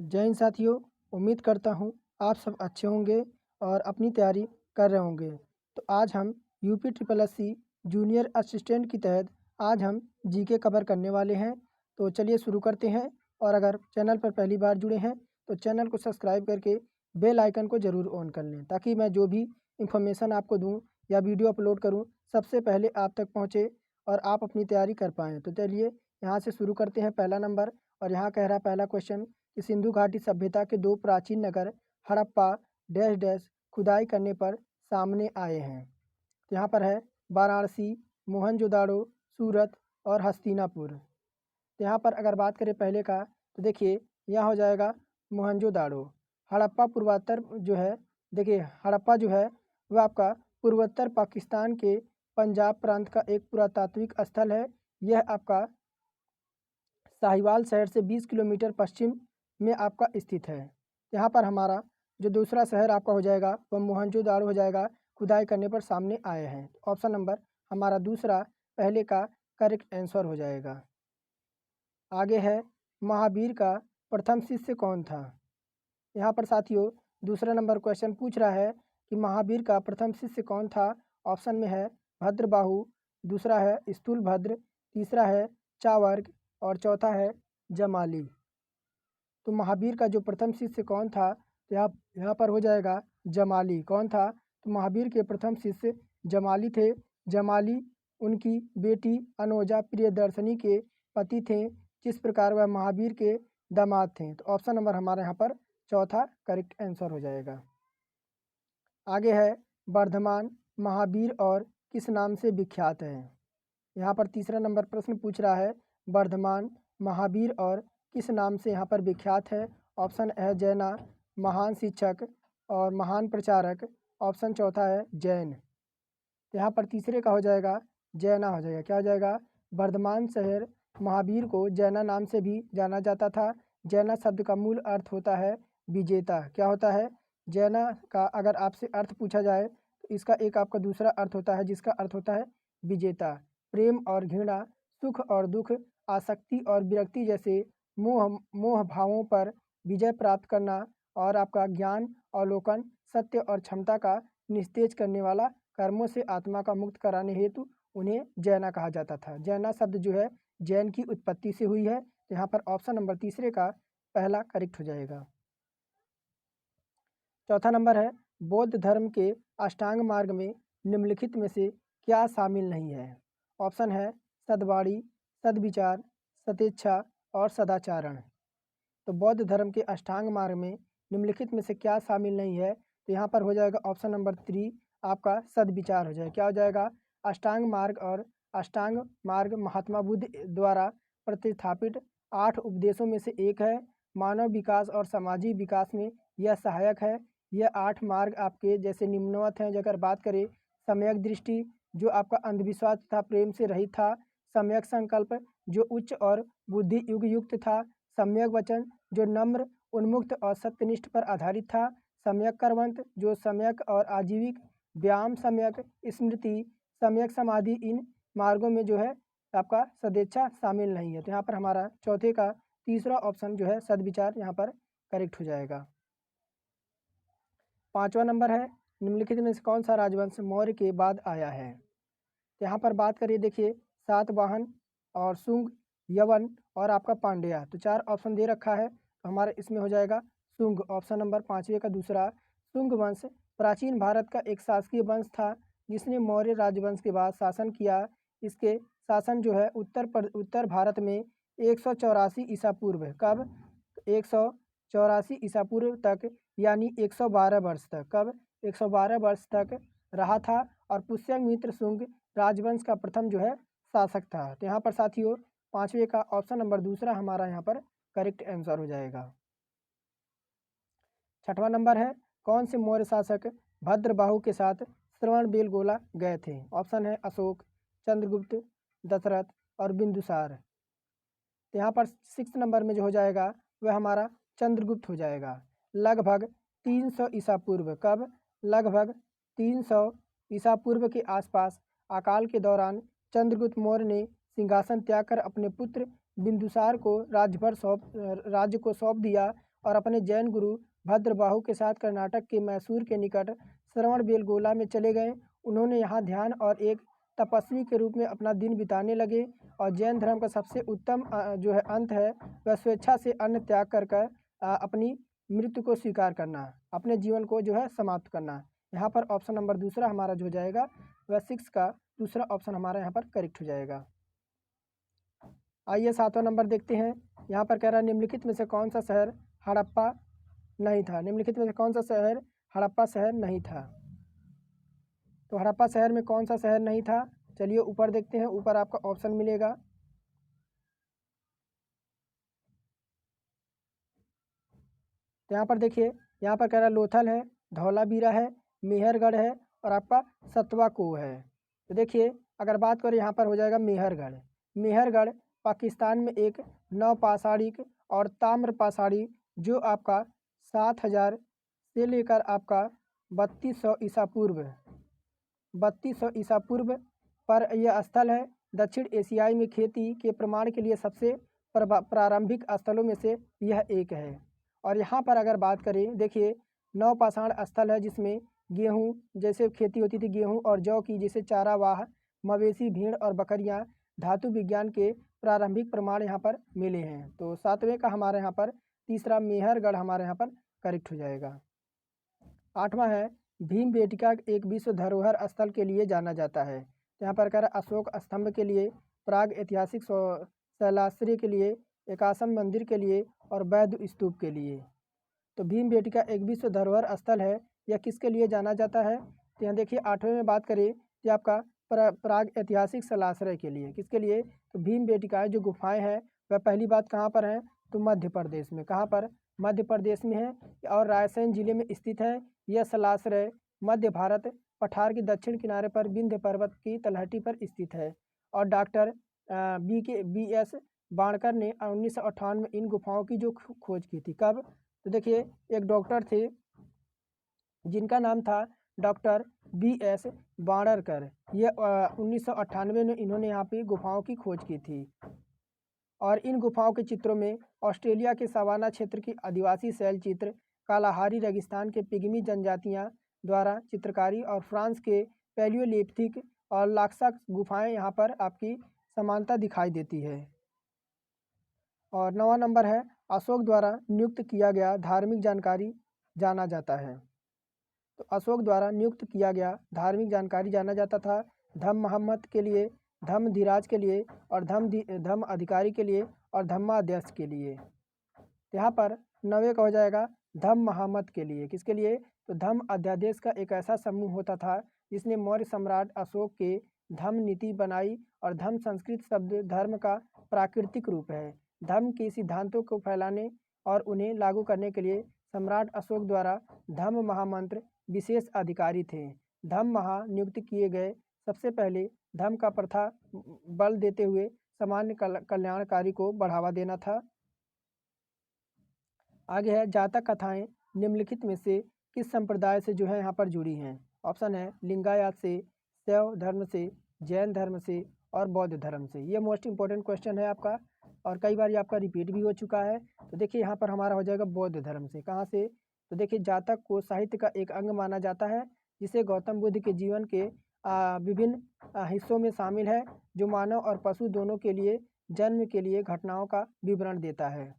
जय हिंद साथियों। उम्मीद करता हूँ आप सब अच्छे होंगे और अपनी तैयारी कर रहे होंगे। तो आज हम UP triple S C junior assistant की तहत आज हम जीके कवर करने वाले हैं। तो चलिए शुरू करते हैं। और अगर चैनल पर पहली बार जुड़े हैं तो चैनल को सब्सक्राइब करके बेल आइकन को ज़रूर ऑन कर लें, ताकि मैं जो भी इंफॉर्मेशन आपको दूं या वीडियो अपलोड करूं सबसे पहले आप तक पहुंचे और आप अपनी तैयारी कर पाएँ। तो चलिए यहाँ से शुरू करते हैं। पहला नंबर, और यहाँ कह रहा है पहला क्वेश्चन कि सिंधु घाटी सभ्यता के दो प्राचीन नगर हड़प्पा डैश डैश खुदाई करने पर सामने आए हैं। तो यहाँ पर है वाराणसी, मोहनजोदाड़ो, सूरत और हस्तिनापुर। तो यहाँ पर अगर बात करें पहले का, तो देखिए यह हो जाएगा मोहनजोदाड़ो। हड़प्पा पूर्वोत्तर जो है, देखिए हड़प्पा जो है वह आपका पूर्वोत्तर पाकिस्तान के पंजाब प्रांत का एक पुरातात्विक स्थल है। यह आपका साहिवाल शहर से 20 किलोमीटर पश्चिम में आपका स्थित है। यहाँ पर हमारा जो दूसरा शहर आपका हो जाएगा वह मोहनजोदाड़ो हो जाएगा, खुदाई करने पर सामने आए हैं। ऑप्शन नंबर हमारा दूसरा पहले का करेक्ट आंसर हो जाएगा। आगे है महावीर का प्रथम शिष्य कौन था। यहाँ पर साथियों दूसरा नंबर क्वेश्चन पूछ रहा है कि महावीर का प्रथम शिष्य कौन था। ऑप्शन में है भद्रबाहु, दूसरा है स्थूलभद्र, तीसरा है चावर्ग और चौथा है जमाली। तो महावीर का जो प्रथम शिष्य कौन था, तो यहाँ पर हो जाएगा जमाली। कौन था? तो महावीर के प्रथम शिष्य जमाली थे। जमाली उनकी बेटी अनोजा प्रियदर्शनी के पति थे, जिस प्रकार वह महावीर के दामाद थे। तो ऑप्शन नंबर हमारे यहाँ पर चौथा करेक्ट आंसर हो जाएगा। आगे है वर्धमान महावीर और किस नाम से विख्यात है। यहाँ पर तीसरा नंबर प्रश्न पूछ रहा है वर्धमान महावीर और किस नाम से यहाँ पर विख्यात है। ऑप्शन है जैना, महान शिक्षक और महान प्रचारक। ऑप्शन चौथा है जैन। यहाँ पर तीसरे का हो जाएगा जैना हो जाएगा। क्या हो जाएगा? वर्धमान शहर महावीर को जैना नाम से भी जाना जाता था। जैना शब्द का मूल अर्थ होता है विजेता। क्या होता है? जैना का अगर आपसे अर्थ पूछा जाए तो इसका एक आपका दूसरा अर्थ होता है, जिसका अर्थ होता है विजेता। प्रेम और घृणा, सुख और दुख, आसक्ति और विरक्ति जैसे मोह भावों पर विजय प्राप्त करना और आपका ज्ञान, अवलोकन, सत्य और क्षमता का निस्तेज करने वाला कर्मों से आत्मा का मुक्त कराने हेतु उन्हें जैना कहा जाता था। जैना शब्द जो है जैन की उत्पत्ति से हुई है। तो यहाँ पर ऑप्शन नंबर तीसरे का पहला करेक्ट हो जाएगा। चौथा नंबर है बौद्ध धर्म के अष्टांग मार्ग में निम्नलिखित में से क्या शामिल नहीं है। ऑप्शन है सद्वाणी, सद्विचार, सतेच्छा और सदाचारण। तो बौद्ध धर्म के अष्टांग मार्ग में निम्नलिखित में से क्या शामिल नहीं है। तो यहाँ पर हो जाएगा ऑप्शन नंबर 3 आपका सद्विचार हो जाएगा। क्या हो जाएगा? अष्टांग मार्ग, और अष्टांग मार्ग महात्मा बुद्ध द्वारा प्रतिस्थापित 8 उपदेशों में से एक है। मानव विकास और सामाजिक विकास में यह सहायक है। यह 8 मार्ग आपके जैसे निम्नवत हैं। अगर बात करें सम्यक दृष्टि, जो आपका अंधविश्वास तथा प्रेम से रहित था। सम्यक संकल्प, जो उच्च और बुद्धि युग युक्त था। सम्यक वचन, जो नम्र, उन्मुक्त और सत्यनिष्ठ पर आधारित था। सम्यक कर्मंत, जो सम्यक और आजीविक। व्यायाम, सम्यक स्मृति, सम्यक समाधि। इन मार्गों में जो है आपका सदेच्छा शामिल नहीं है। तो यहाँ पर हमारा चौथे का तीसरा ऑप्शन जो है सद्विचार यहाँ पर करेक्ट हो जाएगा। पांचवा नंबर है निम्नलिखित में से कौन सा राजवंश मौर्य के बाद आया है। तो यहाँ पर बात करिए, देखिए सातवाहन और शुंग, यवन और आपका पांड्या। तो 4 ऑप्शन दे रखा है। तो हमारा इसमें हो जाएगा शुंग। ऑप्शन नंबर पाँचवें का दूसरा। शुंग वंश प्राचीन भारत का एक शासकीय वंश था, जिसने मौर्य राजवंश के बाद शासन किया। इसके शासन जो है उत्तर भारत में 184 ईसा पूर्व, कब? 184 ईसा पूर्व तक, यानी 112 वर्ष तक। कब? 112 वर्ष तक रहा था। और पुष्यमित्र शुंग राजवंश का प्रथम जो है शासक था। तो यहाँ पर साथियों पांचवे का ऑप्शन नंबर दूसरा हमारा यहाँ पर करेक्ट आंसर हो जाएगा। छठवां नंबर है कौन से मौर्य शासक भद्रबाहु के साथ श्रवणबेलगोला गए थे। ऑप्शन है अशोक, चंद्रगुप्त, दशरथ और बिंदुसार। तो यहाँ पर 6 नंबर में जो हो जाएगा वह हमारा चंद्रगुप्त हो जाएगा। लगभग 300 ईसा पूर्व, कब? लगभग 300 ईसा पूर्व के आसपास अकाल के दौरान चंद्रगुप्त मौर्य ने सिंहासन त्याग कर अपने पुत्र बिंदुसार को राज्य को सौंप दिया। और अपने जैन गुरु भद्रबाहु के साथ कर्नाटक के मैसूर के निकट श्रवणबेलगोला में चले गए। उन्होंने यहाँ ध्यान और एक तपस्वी के रूप में अपना दिन बिताने लगे। और जैन धर्म का सबसे उत्तम जो है अंत है वह स्वेच्छा से अन्न त्याग कर अपनी मृत्यु को स्वीकार करना, अपने जीवन को जो है समाप्त करना। यहाँ पर ऑप्शन नंबर दूसरा हमारा जो हो जाएगा वह 6 का दूसरा ऑप्शन हमारा यहाँ पर करेक्ट हो जाएगा। आइए 7वां नंबर देखते हैं। यहाँ पर कह रहा है निम्नलिखित में से कौन सा शहर हड़प्पा नहीं था। निम्नलिखित में से कौन सा शहर हड़प्पा शहर नहीं था। तो हड़प्पा शहर में कौन सा शहर नहीं था, चलिए ऊपर देखते हैं। ऊपर आपका ऑप्शन मिलेगा। तो यहाँ पर देखिए, यहाँ पर कह रहा है लोथल है, धौलावीरा है, मेहरगढ़ है और आपका सतवा को है। तो देखिए अगर बात करें यहाँ पर हो जाएगा मेहरगढ़। मेहरगढ़ पाकिस्तान में एक नवपाषाणिक और ताम्रपाषाणी जो आपका 7000 से लेकर आपका 3200 ईसा पूर्व 3200 ईसा पूर्व पर यह स्थल है। दक्षिण एशियाई में खेती के प्रमाण के लिए सबसे प्रारंभिक स्थलों में से यह एक है। और यहाँ पर अगर बात करें, देखिए नवपाषाण स्थल है जिसमें गेहूँ जैसे खेती होती थी, गेहूँ और जौ की जैसे चारावाह, मवेशी, भेड़ और बकरियाँ, धातु विज्ञान के प्रारंभिक प्रमाण यहाँ पर मिले हैं। तो 7वें का हमारे यहाँ पर तीसरा मेहरगढ़ हमारे यहाँ पर करेक्ट हो जाएगा। 8वां है भीमबेटका एक विश्व धरोहर स्थल के लिए जाना जाता है। तो यहाँ पर कह रहा है अशोक स्तंभ के लिए, प्राग ऐतिहासिक शैलाश्रय के लिए, एकाश्म मंदिर के लिए और बौद्ध स्तूप के लिए। तो भीमबेटका एक विश्व धरोहर स्थल है, यह किसके लिए जाना जाता है। तो यहाँ देखिए 8वें में बात करें तो आपका प्राग ऐतिहासिक शैलाश्रय के लिए, किसके लिए, तो भीमबेटका जो गुफाएं हैं वह पहली बात कहाँ पर हैं, तो मध्य प्रदेश में। कहाँ पर, मध्य प्रदेश में है और रायसेन जिले में स्थित है। यह शैलाश्रय मध्य भारत पठार के दक्षिण किनारे पर विंध्य पर्वत की तलहटी पर स्थित है। और डॉक्टर BS बाणकर ने 1958 में इन गुफाओं की जो खोज की थी। कब, तो देखिए एक डॉक्टर थे जिनका नाम था डॉक्टर BS बाणकर। ये 1998 में इन्होंने यहाँ पे गुफाओं की खोज की थी। और इन गुफाओं के चित्रों में ऑस्ट्रेलिया के सवाना क्षेत्र की आदिवासी शैल चित्र, कालाहारी रेगिस्तान के पिग्मी जनजातियाँ द्वारा चित्रकारी और फ्रांस के पैलियोलिथिक और लाक्सा गुफाएं यहाँ पर आपकी समानता दिखाई देती है। और 9वां नंबर है अशोक द्वारा नियुक्त किया गया धार्मिक जानकारी जाना जाता है। तो अशोक द्वारा नियुक्त किया गया धार्मिक जानकारी जाना जाता था धम्म महम्मद के लिए, धम्म धीराज के लिए और धम्म अधिकारी के लिए और धम्माध्यक्ष के लिए। यहाँ पर 9वें का हो जाएगा धम्म महम्मद के लिए, किसके लिए, तो धम्म अध्यादेश का एक ऐसा समूह होता था जिसने मौर्य सम्राट अशोक के धम्म नीति बनाई। और धम्म संस्कृत शब्द धर्म का प्राकृतिक रूप है। धम्म के सिद्धांतों को फैलाने और उन्हें लागू करने के लिए सम्राट अशोक द्वारा धम्म महामंत्र विशेष अधिकारी थे। धम्म महा नियुक्त किए गए सबसे पहले धम्म का प्रथा बल देते हुए सामान्य कल्याणकारी को बढ़ावा देना था। आगे है जातक कथाएं निम्नलिखित में से किस संप्रदाय से जो है यहाँ पर जुड़ी हैं। ऑप्शन है लिंगायत से, शैव धर्म से, जैन धर्म से और बौद्ध धर्म से। ये मोस्ट इंपॉर्टेंट क्वेश्चन है आपका और कई बार ये आपका रिपीट भी हो चुका है। तो देखिए यहाँ पर हमारा हो जाएगा बौद्ध धर्म से। कहाँ से, तो देखिए जातक को साहित्य का एक अंग माना जाता है जिसे गौतम बुद्ध के जीवन के विभिन्न हिस्सों में शामिल है, जो मानव और पशु दोनों के लिए जन्म के लिए घटनाओं का विवरण देता है।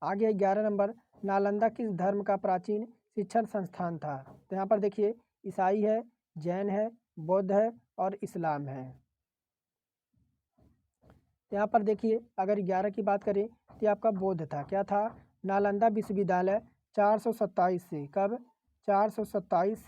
आगे 11 नंबर नालंदा किस धर्म का प्राचीन शिक्षण संस्थान था। तो यहाँ पर देखिए ईसाई है, जैन है, बौद्ध है और इस्लाम है। यहाँ पर देखिए अगर 11 की बात करें तो आपका बौद्ध था। क्या था, नालंदा विश्वविद्यालय 427 से, कब, 427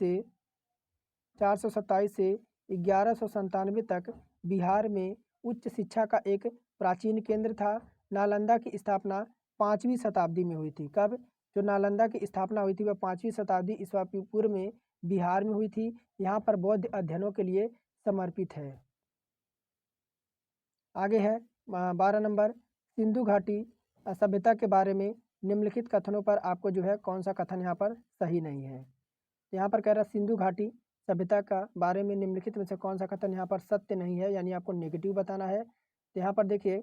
से 1197 तक बिहार में उच्च शिक्षा का एक प्राचीन केंद्र था। नालंदा की स्थापना 5वीं शताब्दी में हुई थी। कब, जो नालंदा की स्थापना हुई थी वह 5वीं शताब्दी ईसा पूर्व में बिहार में हुई थी। यहाँ पर बौद्ध अध्ययनों के लिए समर्पित है। आगे है 12 नंबर सिंधु घाटी सभ्यता के बारे में निम्नलिखित कथनों पर आपको जो है कौन सा कथन यहाँ पर सही नहीं है। यहाँ पर कह रहा है सिंधु घाटी सभ्यता का बारे में निम्नलिखित में से कौन सा कथन यहाँ पर सत्य नहीं है, यानी आपको नेगेटिव बताना है। तो यहाँ पर देखिए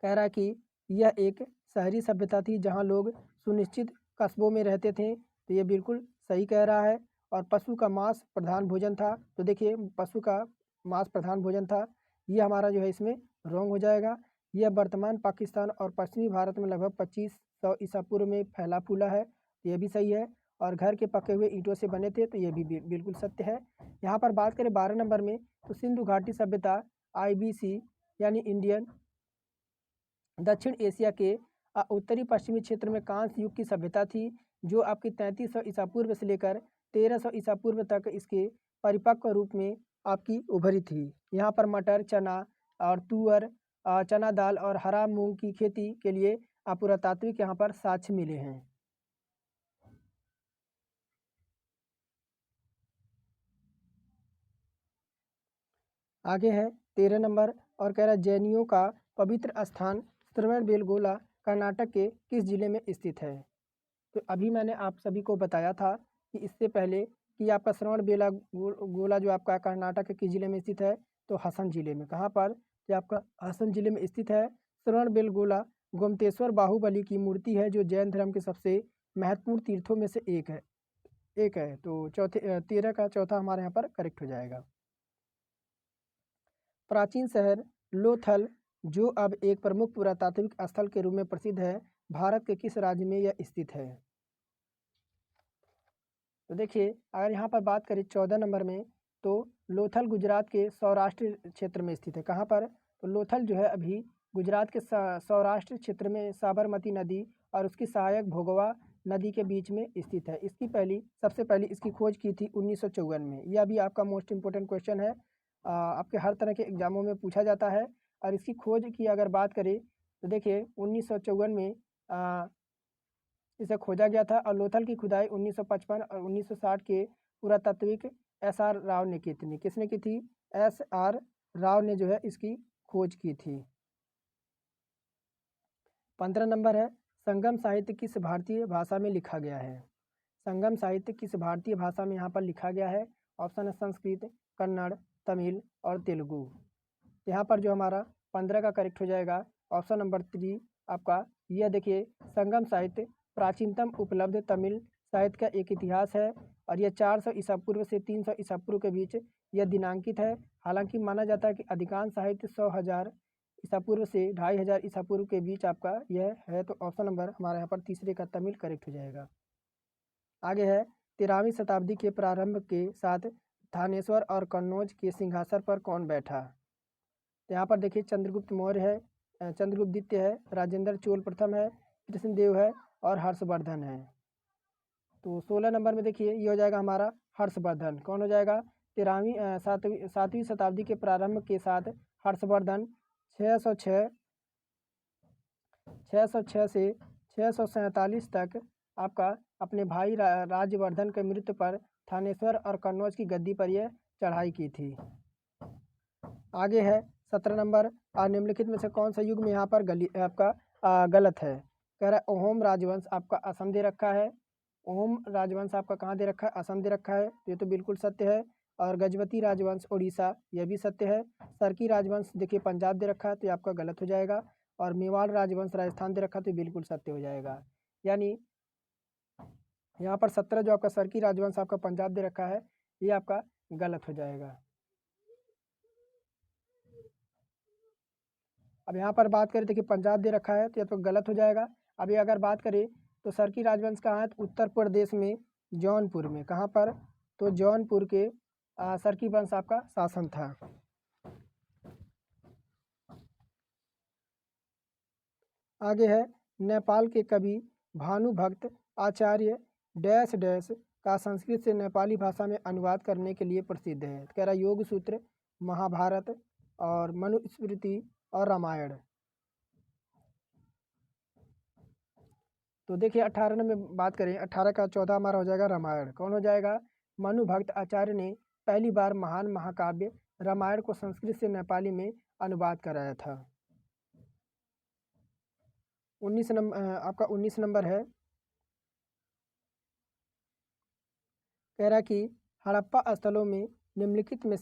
कह रहा है कि यह एक शहरी सभ्यता थी जहाँ लोग सुनिश्चित कस्बों में रहते थे। तो ये बिल्कुल सही कह रहा है। और पशु का मांस प्रधान भोजन था। तो देखिए पशु का मांस प्रधान भोजन था, ये हमारा जो है इसमें रॉन्ग हो जाएगा। यह वर्तमान पाकिस्तान और पश्चिमी भारत में लगभग 2500 ईसा पूर्व में फैला फूला है, ये भी सही है। और घर के पके हुए ईंटों से बने थे, तो ये भी बिल्कुल सत्य है। यहाँ पर बात करें 12 नंबर में, तो सिंधु घाटी सभ्यता IBC यानी इंडियन दक्षिण एशिया के उत्तरी पश्चिमी क्षेत्र में कांस्य युग की सभ्यता थी, जो आपकी 3300 ईसा पूर्व से लेकर 1300 ईसा पूर्व तक इसके परिपक्व रूप में आपकी उभरी थी। यहाँ पर मटर, चना और तुअर, चना दाल और हरा मूंग की खेती के लिए पुरातात्विक यहाँ पर साक्ष्य मिले हैं। आगे है 13 नंबर और कह रहा है जैनियों का पवित्र स्थान श्रवणबेलगोला कर्नाटक के किस जिले में स्थित है। तो अभी मैंने आप सभी को बताया था कि इससे पहले कि आपका श्रवणबेला गोला जो आपका कर्नाटक के किस जिले में स्थित है, तो हसन जिले में। कहाँ पर, जो आपका हसन जिले में स्थित है। श्रवणबेलगोला गोमतेश्वर बाहुबली की मूर्ति है, जो जैन धर्म के सबसे महत्वपूर्ण तीर्थों में से एक है। तो 13 का चौथा हमारे यहाँ पर करेक्ट हो जाएगा। प्राचीन शहर लोथल, जो अब एक प्रमुख पुरातात्विक स्थल के रूप में प्रसिद्ध है, भारत के किस राज्य में यह स्थित है। तो देखिए अगर यहाँ पर बात करें 14 नंबर में, तो लोथल गुजरात के सौराष्ट्र क्षेत्र में स्थित है। कहाँ पर, तो लोथल जो है अभी गुजरात के सौराष्ट्र क्षेत्र में साबरमती नदी और उसकी सहायक भोगवा नदी के बीच में स्थित है। सबसे पहली इसकी खोज की थी 1954 में। यह भी आपका मोस्ट इम्पोर्टेंट क्वेश्चन है, आपके हर तरह के एग्जामों में पूछा जाता है। और इसकी खोज की अगर बात करें तो देखिए 1954 में इसे खोजा गया था। और लोथल की खुदाई 1955 और 1960 के पुरातात्विक SR राव ने की थी। किसने की थी, SR राव ने जो है इसकी खोज की थी। 15 नंबर है, संगम साहित्य किस भारतीय भाषा में लिखा गया है। संगम साहित्य किस भारतीय भाषा में यहाँ पर लिखा गया है। ऑप्शन है संस्कृत, कन्नड़, तमिल और तेलुगु। यहाँ पर जो हमारा 15 का करेक्ट हो जाएगा ऑप्शन नंबर 3 आपका। यह देखिए संगम साहित्य प्राचीनतम उपलब्ध तमिल साहित्य का एक इतिहास है, और यह 400 ईसा पूर्व से 300 ईसा पूर्व के बीच यह दिनांकित है। हालांकि माना जाता है कि अधिकांश साहित्य 100,000 ईसा पूर्व से 2500 ईसा पूर्व के बीच आपका यह है। तो ऑप्शन नंबर हमारे यहाँ पर तीसरे का तमिल करेक्ट हो जाएगा। आगे है 13वीं शताब्दी के प्रारंभ के साथ थानेश्वर और कन्नौज के सिंहासन पर कौन बैठा। तो यहाँ पर देखिए चंद्रगुप्त मौर्य है, चंद्रगुप्त द्वितीय है, राजेंद्र चोल प्रथम है, कृष्णदेव है और हर्षवर्धन है। तो 16 नंबर में देखिए ये हो जाएगा हमारा हर्षवर्धन। कौन हो जाएगा, 7वीं शताब्दी के प्रारंभ के साथ हर्षवर्धन 606 से 647 तक आपका अपने भाई राज्यवर्धन के मृत्यु पर थानेश्वर और कन्नौज की गद्दी पर यह चढ़ाई की थी। आगे है 17 नंबर, निम्नलिखित में से कौन सा युग में यहाँ पर गलत है। कह रहा है अहोम राजवंश आपका असम दे रखा है। अहोम राजवंश आपका कहाँ दे रखा है, असम दे रखा है, तो ये तो बिल्कुल सत्य है। और गजपति राजवंश उड़ीसा, यह भी सत्य है। सरकी राजवंश देखिए पंजाब दे रखा है, तो ये आपका गलत हो जाएगा। और मेवाड़ राजवंश राजस्थान दे रखा है, तो बिल्कुल सत्य हो जाएगा। यानी यहाँ पर 17 जो आपका सरकी राजवंश आपका पंजाब दे रखा है, ये आपका गलत हो जाएगा। अब यहाँ पर बात करें, देखिए पंजाब दे रखा है, तो ये तो गलत हो जाएगा। अभी अगर बात करें तो सरकी राजवंश कहाँ है, तो उत्तर प्रदेश में जौनपुर में। कहाँ पर, तो जौनपुर के सरकी वंश आपका शासन था। आगे है नेपाल के कवि भानुभक्त आचार्य डैश डैश का संस्कृत से नेपाली भाषा में अनुवाद करने के लिए प्रसिद्ध है। कह रहा योग सूत्र, महाभारत और मनुस्मृति और रामायण। तो देखिए 18 में बात करें, 18 का 14 हमारा हो जाएगा रामायण। कौन हो जाएगा, मनुभक्त आचार्य ने पहली बार महान महाकाव्य रामायण को संस्कृत से नेपाली में अनुवाद कराया था। 19 नंबर आपका 19 नंबर है, कह रहा कि हड़प्पा स्थलों में निम्नलिखित में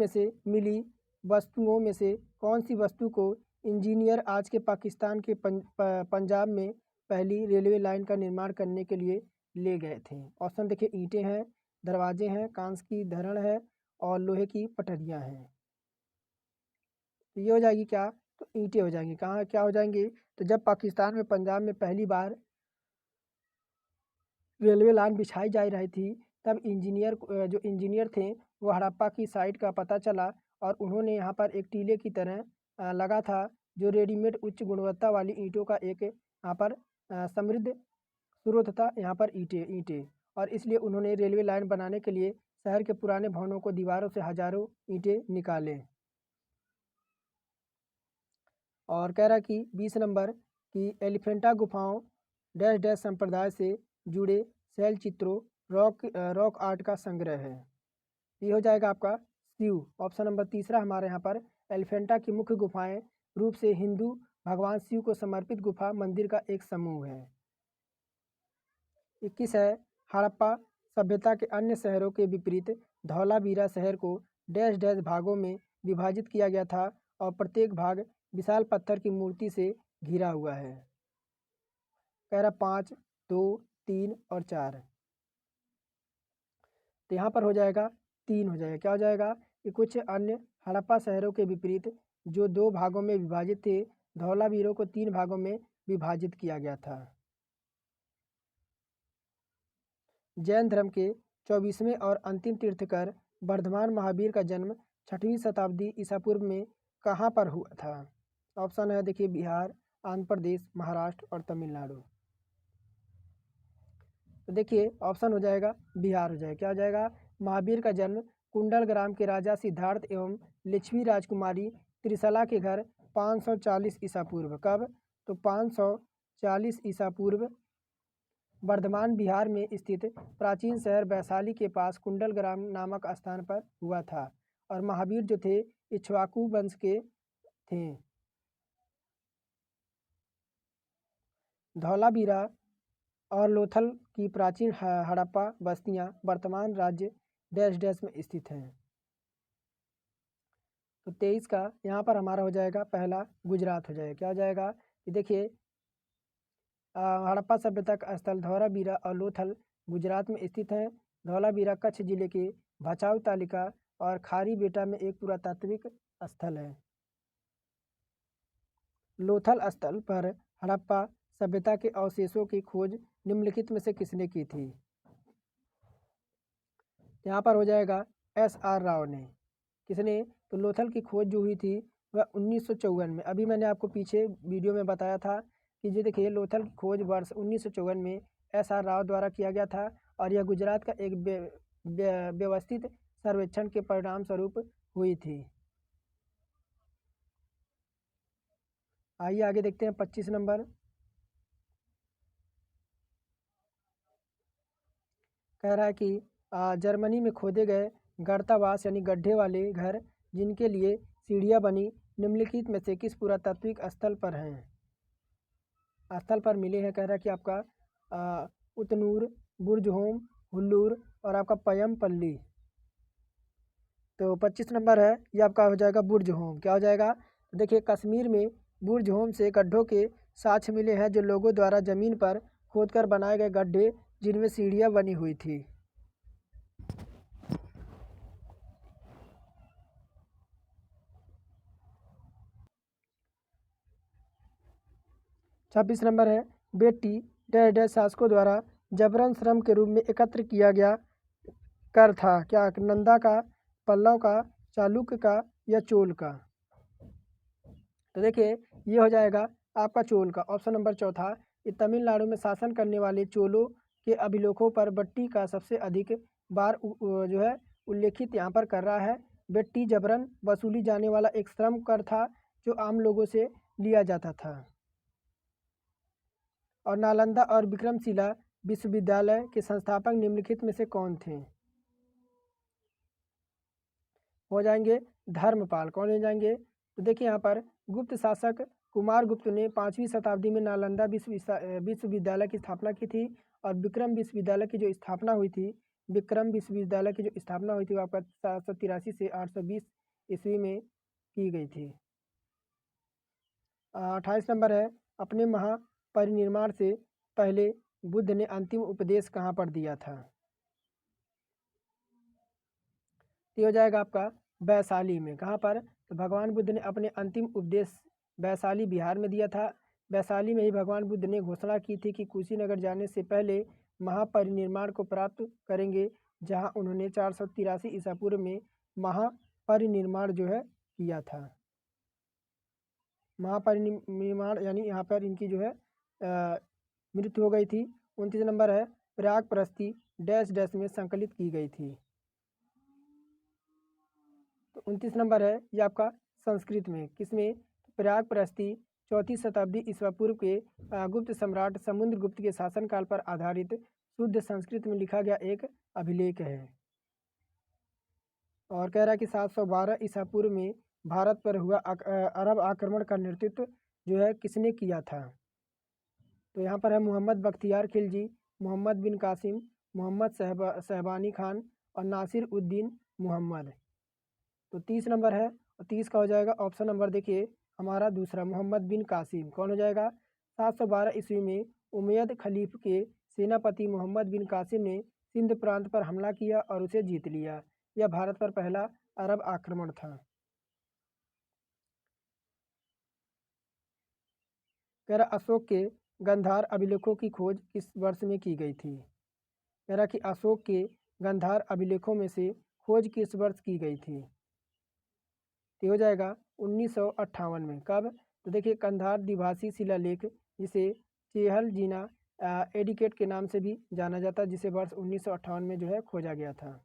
से मिली वस्तुओं में से कौन सी वस्तु को इंजीनियर आज के पाकिस्तान के पंजाब में पहली रेलवे लाइन का निर्माण करने के लिए ले गए थे। ऑप्शन देखिए, ईंटें हैं, दरवाजे हैं, कांस की धरण है और लोहे की पटरियां हैं। तो ये हो जाएगी क्या, तो ईंटें हो जाएंगी। कहाँ क्या हो जाएंगी, तो जब पाकिस्तान में पंजाब में पहली बार रेलवे लाइन बिछाई जा रही थी, तब जो इंजीनियर थे वो हड़प्पा की साइट का पता चला और उन्होंने यहाँ पर एक टीले की तरह लगा था, जो रेडीमेड उच्च गुणवत्ता वाली ईंटों का एक यहाँ पर समृद्ध स्रोत था, यहाँ पर ईंटें। और इसलिए उन्होंने रेलवे लाइन बनाने के लिए शहर के पुराने भवनों को दीवारों से हजारों ईंटें निकाले। और कह रहा कि 20 नंबर की एलिफेंटा गुफाओं डैश डैश संप्रदाय से जुड़े शैल चित्रों रॉक आर्ट का संग्रह है। ये हो जाएगा आपका शिव। ऑप्शन नंबर तीसरा हमारे यहाँ पर एलिफेंटा की मुख्य गुफाएं रूप से हिंदू भगवान शिव को समर्पित गुफा मंदिर का एक समूह है। 21 है, हड़प्पा सभ्यता के अन्य शहरों के विपरीत धौलावीरा शहर को डैश डैश भागों में विभाजित किया गया था और प्रत्येक भाग विशाल पत्थर की मूर्ति से घिरा हुआ है। कह रहा 5, 2, 3 और 4। तो यहाँ पर हो जाएगा 3 हो जाएगा। क्या हो जाएगा कि कुछ अन्य हड़प्पा शहरों के विपरीत जो 2 भागों में विभाजित थे, धौलावीरों को 3 भागों में विभाजित किया गया था। जैन धर्म के 24वें और अंतिम तीर्थकर वर्धमान महावीर का जन्म 6वीं शताब्दी ईसा पूर्व में कहाँ पर हुआ था? ऑप्शन है देखिए, बिहार, आंध्र प्रदेश, महाराष्ट्र और तमिलनाडु। तो देखिए ऑप्शन हो जाएगा बिहार हो जाएगा। क्या हो जाएगा, महावीर का जन्म कुंडल ग्राम के राजा सिद्धार्थ एवं लक्ष्मी राजकुमारी त्रिशला के घर 540 ईसा पूर्व। कब, तो 540 ईसा पूर्व वर्धमान बिहार में स्थित प्राचीन शहर वैशाली के पास कुंडल ग्राम नामक स्थान पर हुआ था। और महावीर जो थे इक्ष्वाकु वंश के थे। धौलावीरा और लोथल की प्राचीन हड़प्पा बस्तियां वर्तमान राज्य डैश डैश में स्थित हैं। तो 23 का यहाँ पर हमारा हो जाएगा पहला गुजरात हो जाएगा। क्या हो जाएगा, कि देखिए हड़प्पा सभ्यता का स्थल धौलावीरा और लोथल गुजरात में स्थित हैं। धौलावीरा कच्छ जिले के भचाऊ तालिका और खारी बेटा में एक पुरातात्विक स्थल है। लोथल स्थल पर हड़प्पा सभ्यता के अवशेषों की खोज निम्नलिखित में से किसने की थी? यहाँ पर हो जाएगा SR राव ने। किसने, तो लोथल की खोज जो हुई थी वह 1954 में। अभी मैंने आपको पीछे वीडियो में बताया था कि ये देखिए लोथल की खोज वर्ष 1954 में SR राव द्वारा किया गया था और यह गुजरात का एक व्यवस्थित सर्वेक्षण के परिणाम स्वरूप हुई थी। आइए आगे देखते हैं 25 नंबर। कह रहा है कि जर्मनी में खोदे गए गर्तावास यानी गड्ढे वाले घर जिनके लिए सीढ़ियाँ बनी निम्नलिखित में से किस पुरातात्विक स्थल पर हैं? स्थल पर मिले हैं। कह रहा है कि आपका उतनूर, बुर्जहोम, हुल्लूर और आपका पयमपल्ली। तो 25 नंबर है, ये आपका हो जाएगा बुर्जहोम। क्या हो जाएगा, देखिए कश्मीर में बुर्जहोम से गड्ढों के साक्ष्य मिले हैं जो लोगों द्वारा ज़मीन पर खोदकर बनाए गए गड्ढे जिनमें सीढ़ियाँ बनी हुई थी। 26 नंबर है, बेटी डैश डैश शासकों द्वारा जबरन श्रम के रूप में एकत्र किया गया कर था। क्या, नंदा का, पल्लव का, चालुक्य का या चोल का? तो देखिए ये हो जाएगा आपका चोल का। ऑप्शन नंबर चौथा, ये तमिलनाडु में शासन करने वाले चोलों के अभिलेखों पर बट्टी का सबसे अधिक बार जो है उल्लेखित यहाँ पर कर रहा है। बेट्टी जबरन वसूली जाने वाला एक श्रम कर था जो आम लोगों से लिया जाता था। और नालंदा और विक्रमशिला विश्वविद्यालय के संस्थापक निम्नलिखित में से कौन थे? हो जाएंगे धर्मपाल। कौन हो जाएंगे, तो देखिए यहाँ पर गुप्त शासक कुमार गुप्त ने 5वीं शताब्दी में नालंदा विश्वविद्यालय की स्थापना की थी। और विक्रम विश्वविद्यालय की जो स्थापना हुई थी, विक्रम विश्वविद्यालय की जो स्थापना हुई थी वो आपका 783 से 820 ईस्वी में की गई थी। 28 नंबर है, अपने महापरिनिर्वाण से पहले बुद्ध ने अंतिम उपदेश कहाँ पर दिया था? ये हो जाएगा आपका वैशाली में। कहाँ पर? तो भगवान बुद्ध ने अपने अंतिम उपदेश वैशाली बिहार में दिया था। वैशाली में ही भगवान बुद्ध ने घोषणा की थी कि कुशीनगर जाने से पहले महापरिनिर्वाण को प्राप्त करेंगे, जहाँ उन्होंने 483 ईसा पूर्व में महापरिनिर्वाण जो है किया था। महापरिनिर्वाण यानी यहाँ पर इनकी जो है मृत्यु हो गई थी। 29 नंबर है, प्रयाग प्रस्ती डैश डैश में संकलित की गई थी। तो 29 नंबर है ये आपका संस्कृत में, किसमें? प्रयाग प्रस्ती 4वीं शताब्दी ईसा पूर्व के गुप्त सम्राट समुद्रगुप्त के शासनकाल पर आधारित शुद्ध संस्कृत में लिखा गया एक अभिलेख है। और कह रहा है कि 712 ईसा पूर्व में भारत पर हुआ अरब आक्रमण का नेतृत्व जो है किसने किया था? तो यहाँ पर है मोहम्मद बख्तियार खिलजी, मोहम्मद बिन कासिम, मोहम्मद शहबानी खान और नासिर उद्दीन मोहम्मद। तो 30 नंबर है, और 30 का हो जाएगा ऑप्शन नंबर देखिए हमारा दूसरा, मोहम्मद बिन कासिम। कौन हो जाएगा? 712 ईस्वी में उमैयद खलीफ के सेनापति मोहम्मद बिन कासिम ने सिंध प्रांत पर हमला किया और उसे जीत लिया। यह भारत पर पहला अरब आक्रमण था। कह रहा अशोक के गंधार अभिलेखों की खोज किस वर्ष में की गई थी? कह रहा कि अशोक के गंधार अभिलेखों में से खोज किस वर्ष की गई थी? तो हो जाएगा 1958 में। कब? तो देखिए कंधार द्विभाषी शिलालेख, जिसे चेहल जीना एडिकेट के नाम से भी जाना जाता है, जिसे वर्ष 1958 में जो है खोजा गया था।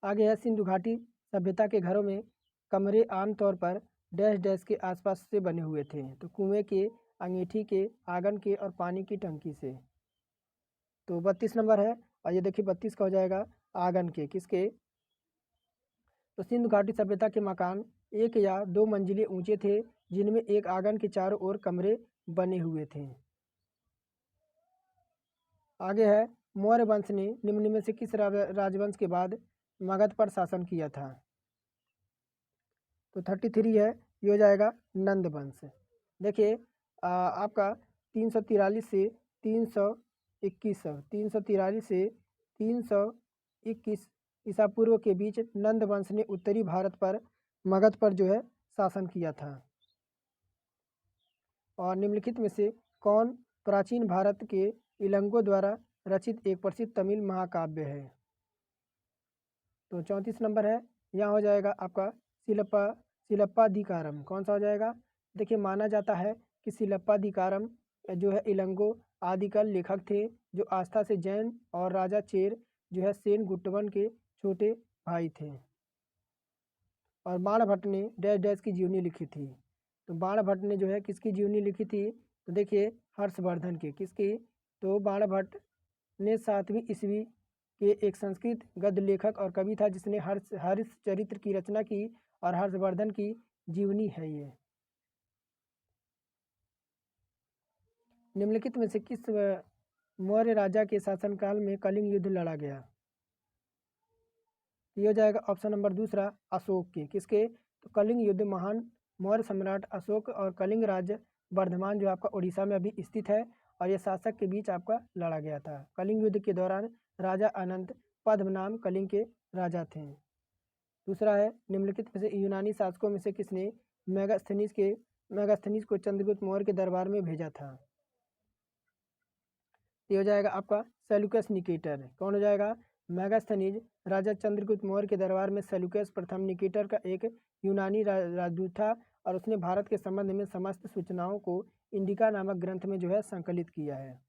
आगे है, सिंधु घाटी सभ्यता के घरों में कमरे आमतौर पर डैश डैश के आसपास से बने हुए थे। तो कुएं के, अंगीठी के, आंगन के और पानी की टंकी से। तो 32 नंबर है, और ये देखिए 32 का हो जाएगा आंगन के। किसके? तो सिंधु घाटी सभ्यता के मकान 1 या 2 मंजिले ऊंचे थे, जिनमें एक आंगन के चारों ओर कमरे बने हुए थे। आगे है, मौर्य वंश ने निम्न में से किस राजवंश के बाद मगध पर शासन किया था? तो 33 है, ये हो जाएगा नंद वंश। देखिए आपका 343 से 321 343 से 321 ईसा पूर्व के बीच नंद वंश ने उत्तरी भारत पर मगध पर जो है शासन किया था। और निम्नलिखित में से कौन प्राचीन भारत के इलंगो द्वारा रचित एक प्रसिद्ध तमिल महाकाव्य है? तो 34 नंबर है, यहाँ हो जाएगा आपका शिलप्पाधिकारम। कौन सा हो जाएगा? देखिए माना जाता है कि शिलप्पाधिकारम जो है इलंगो आदिकाल लेखक थे, जो आस्था से जैन और राजा चेर जो है सेन गुट्टवन के छोटे भाई थे। और बाणभट्ट ने डैश डैश की जीवनी लिखी थी। तो बाणभट्ट ने जो है किसकी जीवनी लिखी थी? तो देखिए हर्षवर्धन की। किसकी? तो बाणभट्ट ने 7वीं ईस्वी के एक संस्कृत गद्य लेखक और कवि था, जिसने हर्ष चरित्र की रचना की, और हर्षवर्धन की जीवनी है ये। निम्नलिखित में से किस मौर्य राजा के शासनकाल में कलिंग युद्ध लड़ा गया? ये हो जाएगा ऑप्शन नंबर दूसरा, अशोक के। किसके? तो कलिंग युद्ध महान मौर्य सम्राट अशोक और कलिंग राज्य वर्धमान जो आपका उड़ीसा में अभी स्थित है, और ये शासक के बीच आपका लड़ा गया था। कलिंग युद्ध के दौरान राजा अनंत पद्मनाम कलिंग के राजा थे। दूसरा है, निम्नलिखित में से यूनानी शासकों में से किसने मेगास्थनीज को चंद्रगुप्त मौर्य के दरबार में भेजा था? ये हो जाएगा आपका सेल्यूकस निकेटर। कौन हो जाएगा? मेगास्थनीज राजा चंद्रगुप्त मौर्य के दरबार में सेल्यूकस प्रथम निकेटर का एक यूनानी राजदूत था, और उसने भारत के संबंध में समस्त सूचनाओं को इंडिका नामक ग्रंथ में जो है संकलित किया है।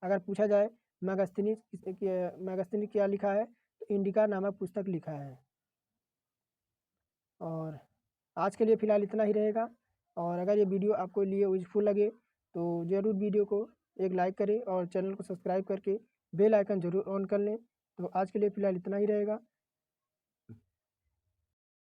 अगर पूछा जाए मेगास्थनीज क्या लिखा है, तो इंडिका नामक पुस्तक लिखा है। और आज के लिए फ़िलहाल इतना ही रहेगा, और अगर ये वीडियो आपको लिए यूज़फुल लगे तो ज़रूर वीडियो को एक लाइक करें और चैनल को सब्सक्राइब करके बेल आइकन ज़रूर ऑन कर लें। तो आज के लिए फ़िलहाल इतना ही रहेगा।